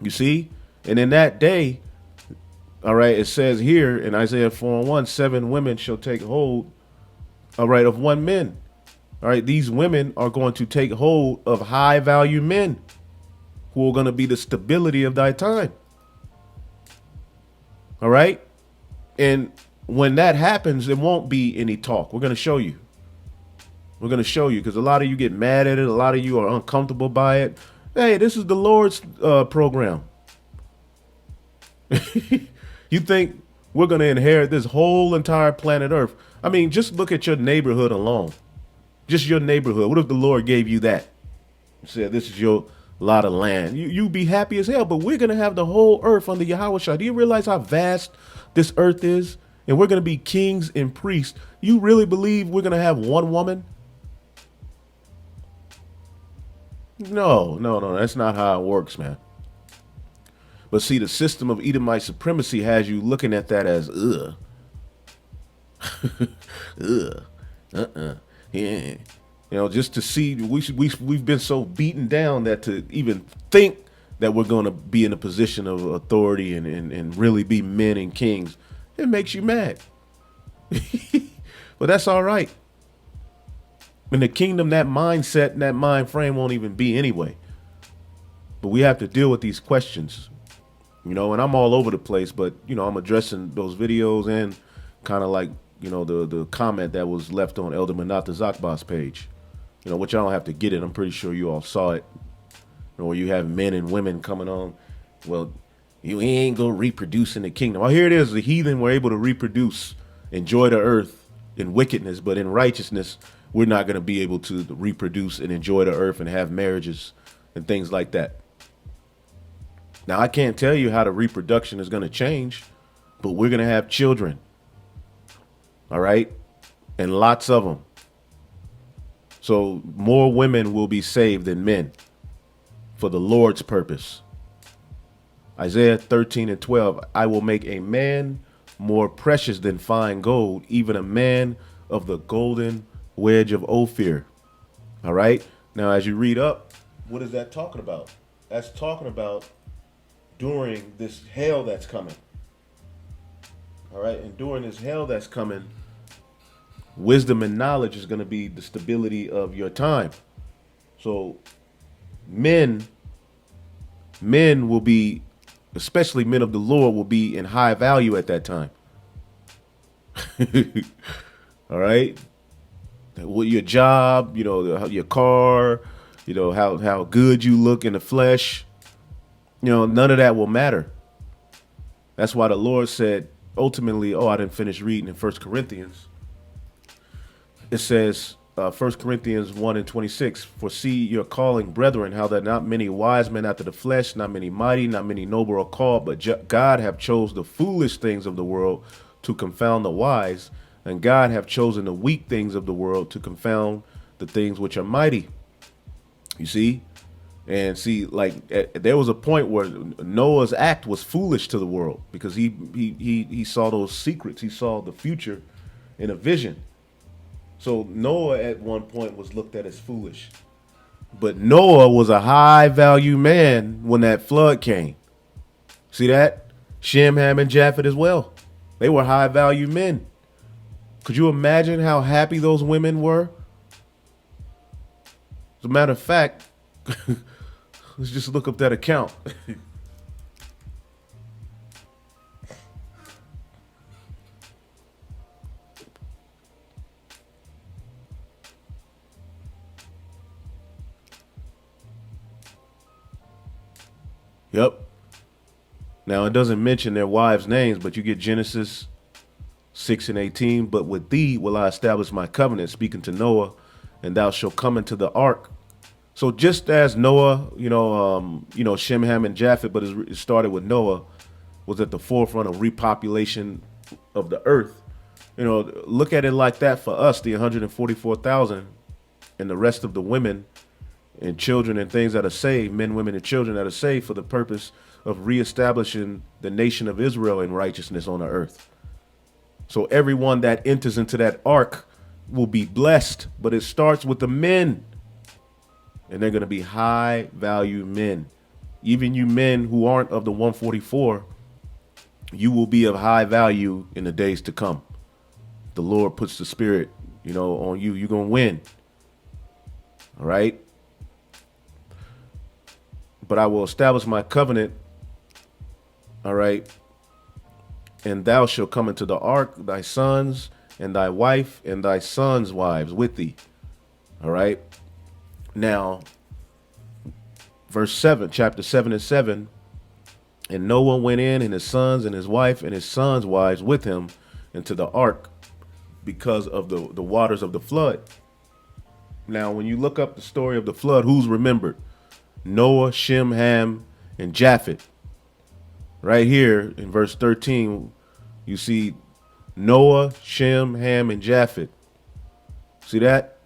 A: You see? And in that day, all right, it says here in Isaiah 4:1, 7 women shall take hold, all right, of one man. All right, these women are going to take hold of high value men who are going to be the stability of thy time. All right? And when that happens, there won't be any talk. We're going to show you. We're going to show you because a lot of you get mad at it. A lot of you are uncomfortable by it. Hey, this is the Lord's program. You think we're going to inherit this whole entire planet Earth? I mean, just look at your neighborhood alone. Just your neighborhood. What if the Lord gave you that? Said, this is your lot of land. You'd be happy as hell, but we're going to have the whole earth under Yahweh Shah. Do you realize how vast this earth is? And we're going to be kings and priests. You really believe we're going to have one woman? No, no, no. That's not how it works, man. But see, the system of Edomite supremacy has you looking at that as, ugh. Ugh. Yeah. You know, just to see, we've been so beaten down that to even think that we're going to be in a position of authority and really be men and kings, it makes you mad. But that's all right. In the kingdom, that mindset and that mind frame won't even be anyway. But we have to deal with these questions, you know, and I'm all over the place, but, you know, I'm addressing those videos and kind of like, you know, the comment that was left on Elder Manata Zakba's page, you know, which I don't have to get it. I'm pretty sure you all saw it. You know, where you have men and women coming on. Well, you ain't gonna reproduce in the kingdom. Well, here it is. The heathen were able to reproduce, enjoy the earth in wickedness, but in righteousness, we're not going to be able to reproduce and enjoy the earth and have marriages and things like that. Now, I can't tell you how the reproduction is going to change, but we're going to have children. All right. And lots of them. So more women will be saved than men for the Lord's purpose. Isaiah 13:12, I will make a man more precious than fine gold, even a man of the golden wedge of Ophir. All right. Now, as you read up, what is that talking about? That's talking about during this hell that's coming. All right. And during this hell that's coming, wisdom and knowledge is going to be the stability of your time. So men will be, especially men of the Lord, will be in high value at that time. All right. Well, your job, you know, your car, you know, how good you look in the flesh, you know, none of that will matter. That's why the Lord said, ultimately, I didn't finish reading in 1 Corinthians. It says, 1 Corinthians 1:26, for see your calling, brethren, how that not many wise men after the flesh, not many mighty, not many noble are called, but God have chose the foolish things of the world to confound the wise, and God have chosen the weak things of the world to confound the things which are mighty. You see? And see, like, there was a point where Noah's act was foolish to the world because he saw those secrets. He saw the future in a vision. So Noah at one point was looked at as foolish. But Noah was a high value man when that flood came. See that? Shem, Ham, and Japheth as well. They were high value men. Could you imagine how happy those women were? As a matter of fact, let's just look up that account. Yep. Now, it doesn't mention their wives' names, but you get Genesis 6:18. But with thee will I establish my covenant, speaking to Noah, and thou shalt come into the ark. So just as Noah, Shem, Ham, and Japheth, but it started with Noah, was at the forefront of repopulation of the earth. You know, look at it like that for us, the 144,000 and the rest of the women and children and things that are saved, men, women, and children that are saved for the purpose of reestablishing the nation of Israel in righteousness on the earth. So everyone that enters into that ark will be blessed, but it starts with the men. And they're going to be high value men. Even you men who aren't of the 144, you will be of high value in the days to come. The Lord puts the spirit, on you. You're going to win. All right. But I will establish my covenant. All right. And thou shalt come into the ark, thy sons and thy wife and thy sons' wives with thee. All right. Now, verse 7, chapter 7:7, and Noah went in, and his sons and his wife and his sons' wives with him into the ark because of the waters of the flood. Now, when you look up the story of the flood, who's remembered? Noah, Shem, Ham, and Japheth. Right here in verse 13, you see Noah, Shem, Ham, and Japheth. See that?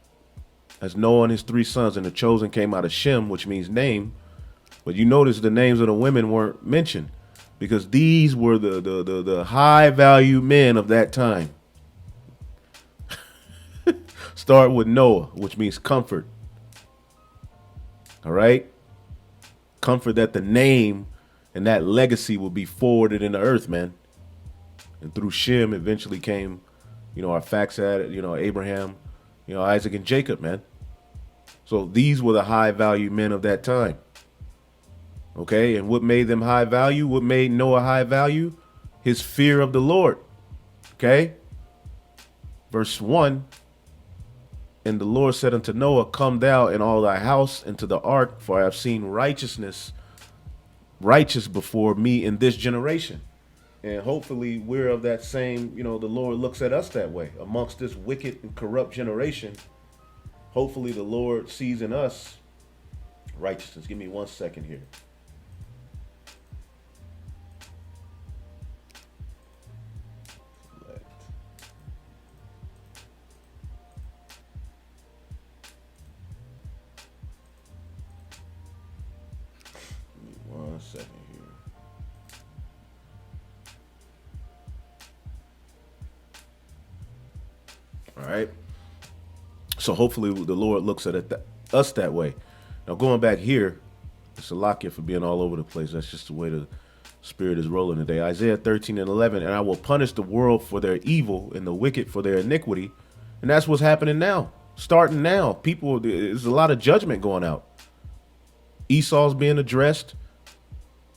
A: That's Noah and his three sons, and the chosen came out of Shem, which means name. But you notice the names of the women weren't mentioned because these were the high value men of that time. Start with Noah, which means comfort. All right? Comfort that the name and that legacy will be forwarded in the earth, man. And through Shem eventually came, our facts at it, Abraham, Isaac and Jacob, man. So these were the high value men of that time. Okay, and what made them high value? What made Noah high value? His fear of the Lord. Okay, verse 1. And the Lord said unto Noah, come thou and all thy house into the ark, for I have seen righteous before me in this generation. And hopefully we're of that same, the Lord looks at us that way amongst this wicked and corrupt generation. Hopefully the Lord sees in us righteousness. Give me 1 second here. Give me 1 second here. All right. So hopefully the Lord looks at us that way. Now going back here, it's a lock for being all over the place. That's just the way the Spirit is rolling today. Isaiah 13:11, and I will punish the world for their evil and the wicked for their iniquity. And that's what's happening now. Starting now. People, there's a lot of judgment going out. Esau's being addressed.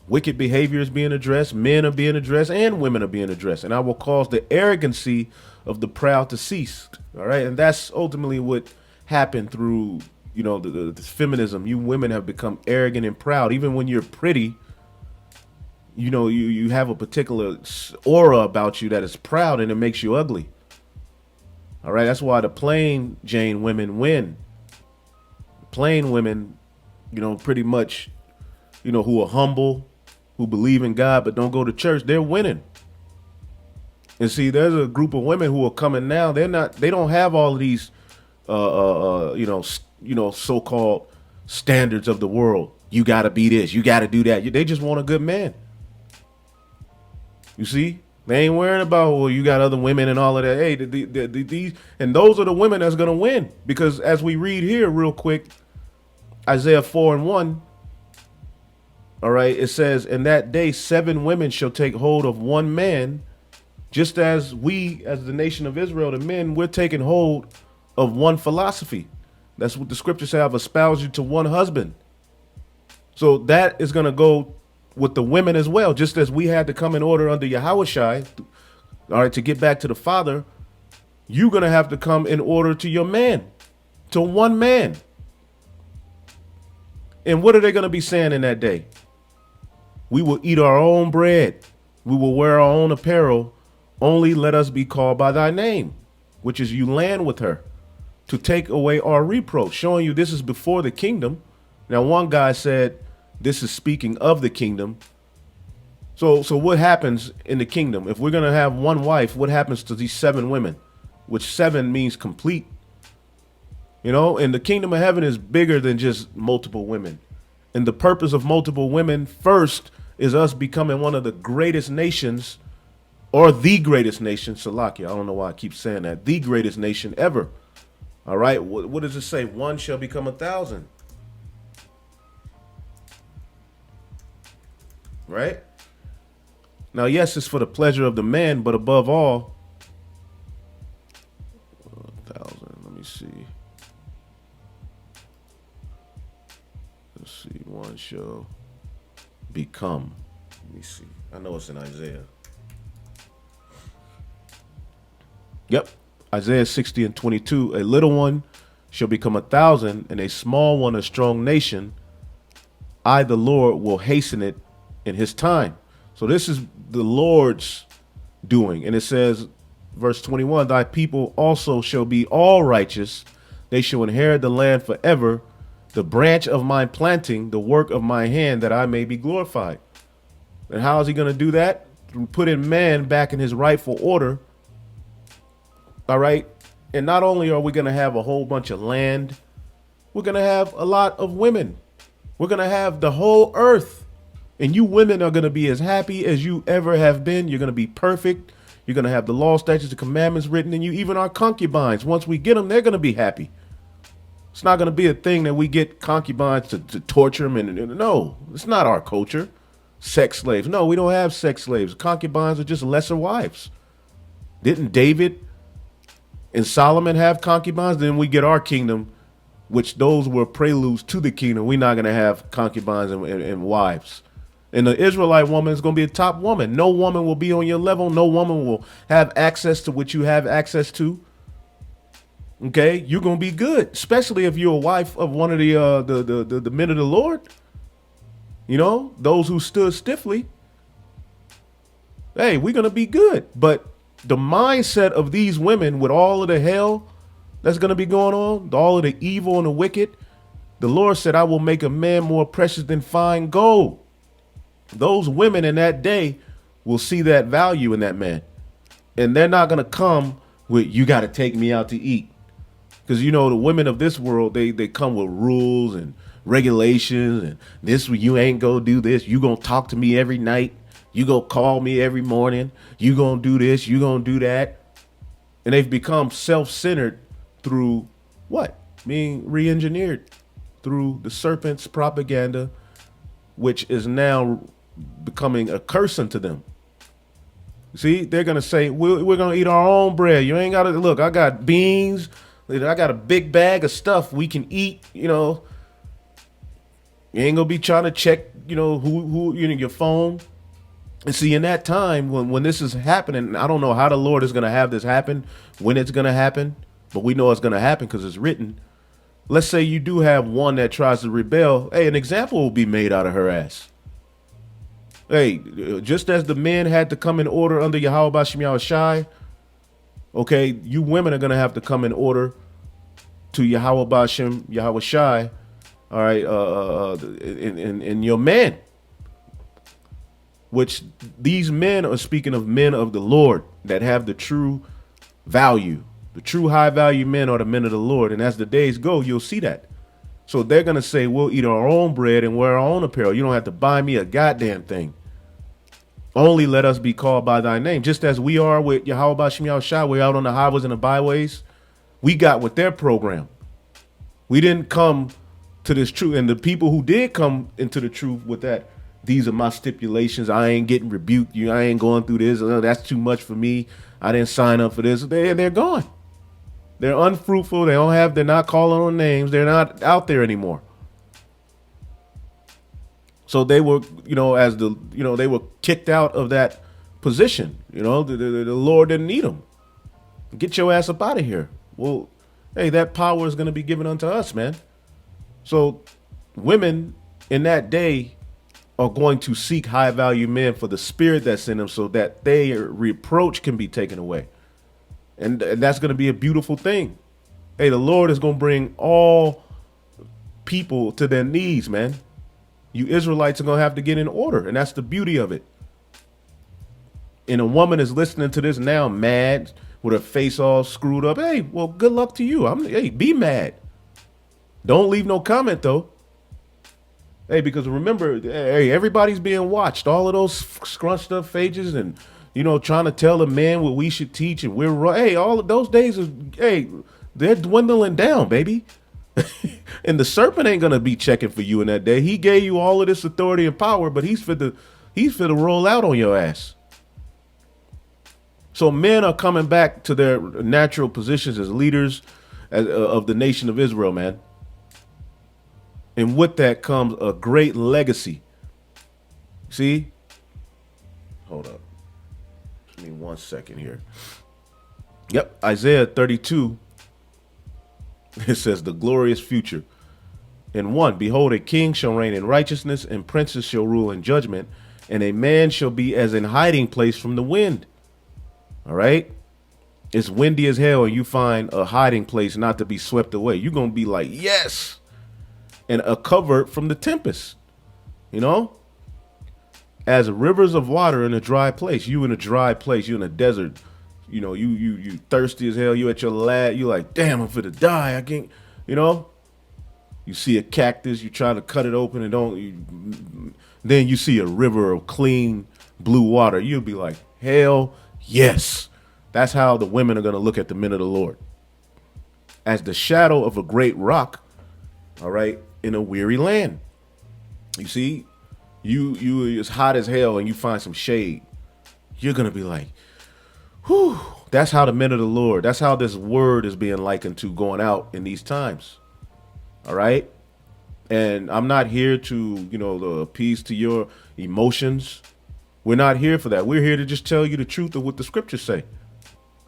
A: Wicked behavior is being addressed. Men are being addressed and women are being addressed. And I will cause the arrogancy of the proud to cease. All right. And that's ultimately what happened through, the feminism. You women have become arrogant and proud. Even when you're pretty, you have a particular aura about you that is proud and it makes you ugly. All right. That's why the plain Jane women win. Plain women, pretty much, who are humble, who believe in God, but don't go to church, they're winning. And see, there's a group of women who are coming now. They don't have all of these, so-called standards of the world. You got to be this, you got to do that. They just want a good man. You see, they ain't worrying about, well, you got other women and all of that. Hey, these, and those are the women that's going to win. Because as we read here real quick, Isaiah 4:1, all right, it says, in that day, 7 women shall take hold of one man, just as we, as the nation of Israel, the men, we're taking hold of one philosophy. That's what the scriptures say, I've espoused you to one husband. So that is going to go with the women as well, just as we had to come in order under Yahushai, all right, to get back to the Father, you're going to have to come in order to your man, to one man. And what are they going to be saying in that day? We will eat our own bread. We will wear our own apparel. Only let us be called by thy name, which is you land with her to take away our reproach, showing you this is before the kingdom. Now, one guy said this is speaking of the kingdom. So what happens in the kingdom? If we're going to have one wife, what happens to these 7 women, which 7 means complete? And the kingdom of heaven is bigger than just multiple women. And the purpose of multiple women first is us becoming one of the greatest nations, or the greatest nation, Salakia. I don't know why I keep saying that. The greatest nation ever. All right. What does it say? 1 shall become 1,000. Right? Now, yes, it's for the pleasure of the man, but above all, 1,000. Let me see. Let's see. 1 shall become. Let me see. I know it's in Isaiah. Yep. Isaiah 60:22. A little one shall become 1,000, and a small one a strong nation. I, the Lord, will hasten it in his time. So this is the Lord's doing. And it says, verse 21, thy people also shall be all righteous. They shall inherit the land forever, the branch of my planting, the work of my hand, that I may be glorified. And how is he going to do that? Putting man back in his rightful order. All right. And not only are we going to have a whole bunch of land, we're going to have a lot of women. We're going to have the whole earth. And you women are going to be as happy as you ever have been. You're going to be perfect. You're going to have the law, statutes, and commandments written in you. Even our concubines, once we get them, they're going to be happy. It's not going to be a thing that we get concubines to torture them. And no, it's not our culture. Sex slaves. No, we don't have sex slaves. Concubines are just lesser wives. Didn't David and Solomon have concubines? Then we get our kingdom, which those were preludes to the kingdom. We're not going to have concubines and wives. And the Israelite woman is going to be a top woman. No woman will be on your level. No woman will have access to what you have access to. Okay, you're going to be good, especially if you're a wife of one of the men of the Lord. You know, those who stood stiffly. Hey, we're going to be good. But the mindset of these women with all of the hell that's going to be going on, all of the evil and the wicked, the Lord said, I will make a man more precious than fine gold. Those women in that day will see that value in that man. And they're not going to come with, you got to take me out to eat. Because, you know, the women of this world, they come with rules and regulations, and this, you ain't gonna do this. You gonna talk to me every night. You gonna call me every morning. You gonna do this. You gonna do that. And they've become self-centered through what? Being re-engineered through the serpent's propaganda, which is now becoming a curse unto them. See, they're gonna say, we're gonna eat our own bread. You ain't gotta look. I got beans. I got a big bag of stuff we can eat. You know, you ain't gonna be trying to check, you know, who you know, your phone. And see, in that time when this is happening, I don't know how the Lord is gonna have this happen, when it's gonna happen, but we know it's gonna happen because it's written. Let's say you do have one that tries to rebel. Hey, an example will be made out of her ass. Hey, just as the men had to come in order under Yahweh Bashim Yahushai, okay, you women are gonna have to come in order to Yahweh Bashim Yahushai. All right, in your men, which these men are speaking of men of the Lord that have the true value. The true high value men are the men of the Lord. And as the days go, you'll see that. So they're going to say, we'll eat our own bread and wear our own apparel. You don't have to buy me a goddamn thing. Only let us be called by thy name. Just as we are with Yahweh Bashim Yahushai, we're out on the highways and the byways. We got with their program. We didn't come to this truth. And the people who did come into the truth with that, these are my stipulations. I ain't getting rebuked. I ain't going through this. That's too much for me. I didn't sign up for this. They're gone. They're unfruitful. They're not calling on names. They're not out there anymore. So they were, you know, they were kicked out of that position. You know, the Lord didn't need them. Get your ass up out of here. Well, hey, that power is going to be given unto us, man. So women in that day are going to seek high value men for the spirit that's in them so that their reproach can be taken away. And that's going to be a beautiful thing. Hey, the Lord is going to bring all people to their knees, man. You Israelites are going to have to get in order. And that's the beauty of it. And a woman is listening to this now mad with her face all screwed up. Hey, well, good luck to you. Hey, be mad. Don't leave no comment, though. Hey, because remember, hey, everybody's being watched. All of those scrunched up pages and, you know, trying to tell the man what we should teach. And we're right. Hey, all of those days, they're dwindling down, baby. And the serpent ain't going to be checking for you in that day. He gave you all of this authority and power, but he's fit to roll out on your ass. So men are coming back to their natural positions as leaders of the nation of Israel, man. And with that comes a great legacy. See? Hold up. Give me 1 second here. Yep, Isaiah 32. It says the glorious future. In 1, behold, a king shall reign in righteousness, and princes shall rule in judgment, and a man shall be as in hiding place from the wind. All right? It's windy as hell and you find a hiding place not to be swept away. You're going to be like, yes. And a covert from the tempest, you know? As rivers of water in a dry place. You in a dry place. You in a desert. You know, you thirsty as hell. You at your lad. You like, damn, I'm finna die. I can't, you know? You see a cactus. You try to cut it open and don't. Then you see a river of clean blue water. You'll be like, hell yes. That's how the women are going to look at the men of the Lord. As the shadow of a great rock, all right, in a weary land. You see, you as hot as hell and you find some shade. You're going to be like, whew. That's how the men of the Lord, that's how this word is being likened to going out in these times. All right. And I'm not here to, appease to your emotions. We're not here for that. We're here to just tell you the truth of what the scriptures say.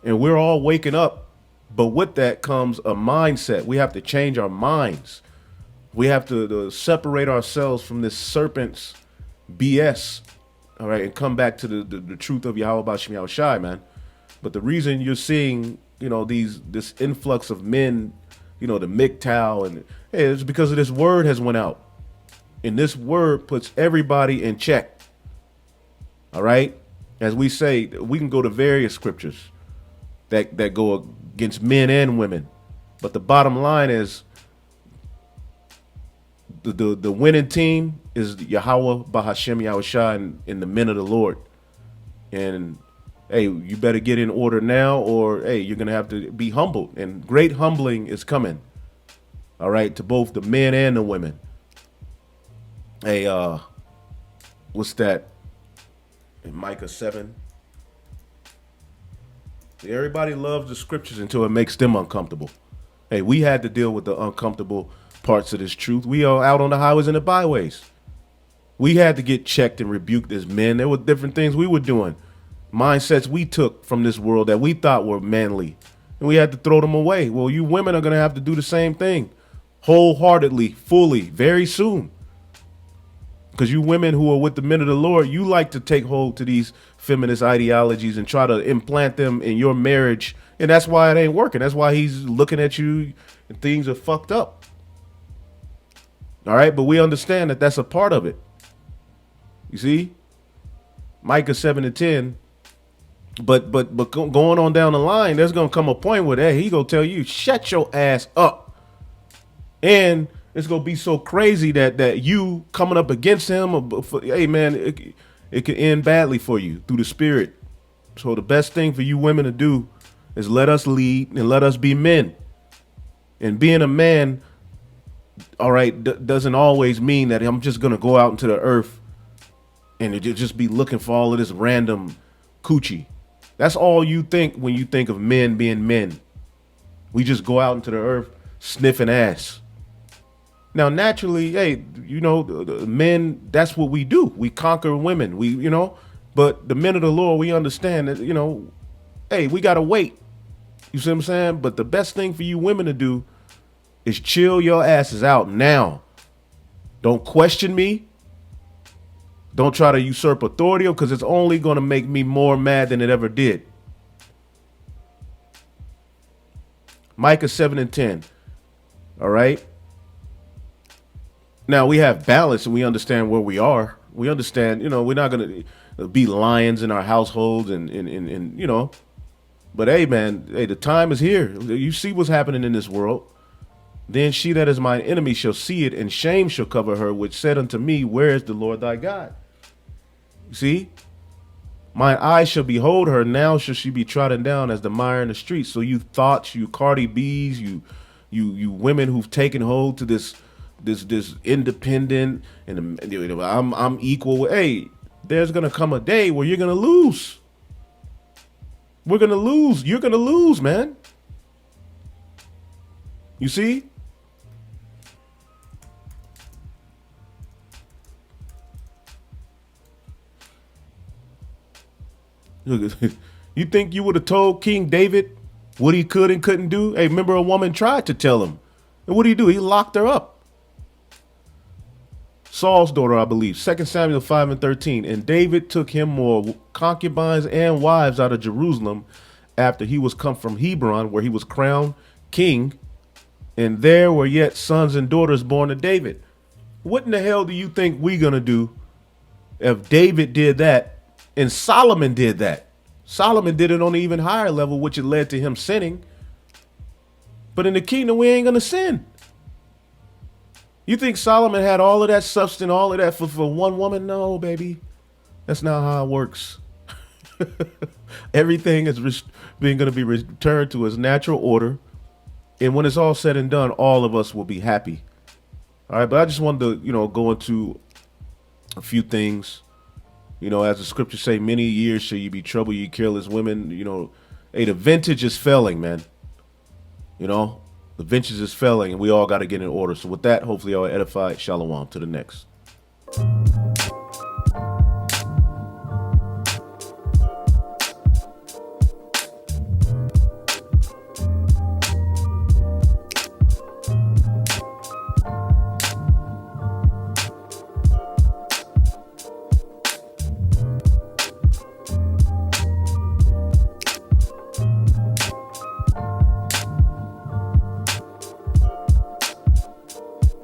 A: And we're all waking up. But with that comes a mindset. We have to change our minds. We have to separate ourselves from this serpent's BS. All right. And come back to the truth of Yahweh Bashim Yahushai, man. But the reason you're seeing, this influx of men, the MGTOW, and it's because of this word has went out. And this word puts everybody in check. All right. As we say, we can go to various scriptures that go against men and women. But the bottom line is the winning team is Yahweh Bahashem Yahushua and the men of the Lord. And hey, you better get in order now, or hey, you're gonna have to be humbled. And great humbling is coming. All right, to both the men and the women. Hey, what's that? In Micah 7. Everybody loves the scriptures until it makes them uncomfortable. Hey, we had to deal with the uncomfortable parts of this truth. We are out on the highways and the byways. We had to get checked and rebuked as men. There were different things we were doing. Mindsets we took from this world that we thought were manly. And we had to throw them away. Well, you women are going to have to do the same thing. Wholeheartedly, fully, very soon. Because you women who are with the men of the Lord, you like to take hold to these feminist ideologies and try to implant them in your marriage. And that's why it ain't working. That's why he's looking at you and things are fucked up. All right. But we understand that that's a part of it. You see, Micah 7:10. But going on down the line, there's going to come a point where he going to tell you, shut your ass up. And it's going to be so crazy that you coming up against him, hey, man, it could end badly for you through the spirit. So the best thing for you women to do is let us lead and let us be men. And being a man, all right, doesn't always mean that I'm just going to go out into the earth and just be looking for all of this random coochie. That's all you think when you think of men being men. We just go out into the earth sniffing ass. Now, naturally, hey, the men, that's what we do. We conquer women. But the men of the Lord, we understand that, hey, we got to wait. You see what I'm saying? But the best thing for you women to do is chill your asses out now. Don't question me. Don't try to usurp authority, because it's only going to make me more mad than it ever did. Micah 7:10. All right. Now we have balance and we understand where we are. We understand, we're not going to be lions in our households and but hey, man, hey, the time is here. You see what's happening in this world. Then she that is mine enemy shall see it, and shame shall cover her, which said unto me, where is the Lord thy God? See, mine eyes shall behold her. Now shall she be trodden down as the mire in the streets. So you thoughts, you Cardi B's, you women who've taken hold to this independent and I'm equal. Hey, there's gonna come a day where you're gonna lose. We're gonna lose. You're gonna lose, man. You see? You think you would have told King David what he could and couldn't do? Hey, remember a woman tried to tell him. And what did he do? He locked her up. Saul's daughter, I believe, 2 Samuel 5:13. And David took him more concubines and wives out of Jerusalem after he was come from Hebron, where he was crowned king, and there were yet sons and daughters born to David. What in the hell do you think we gonna do if David did that and Solomon did that? Solomon did it on an even higher level, which it led to him sinning. But in the kingdom, we ain't gonna sin. You think Solomon had all of that substance, all of that for one woman? No, baby. That's not how it works. Everything is going to be returned to its natural order. And when it's all said and done, all of us will be happy. All right, but I just wanted to, go into a few things. As the scriptures say, many years shall you be troubled, you careless women. Hey, the vintage is failing, man. The vintage is failing, and we all got to get in order. So with that, hopefully I'll edify. Shalom. To the next.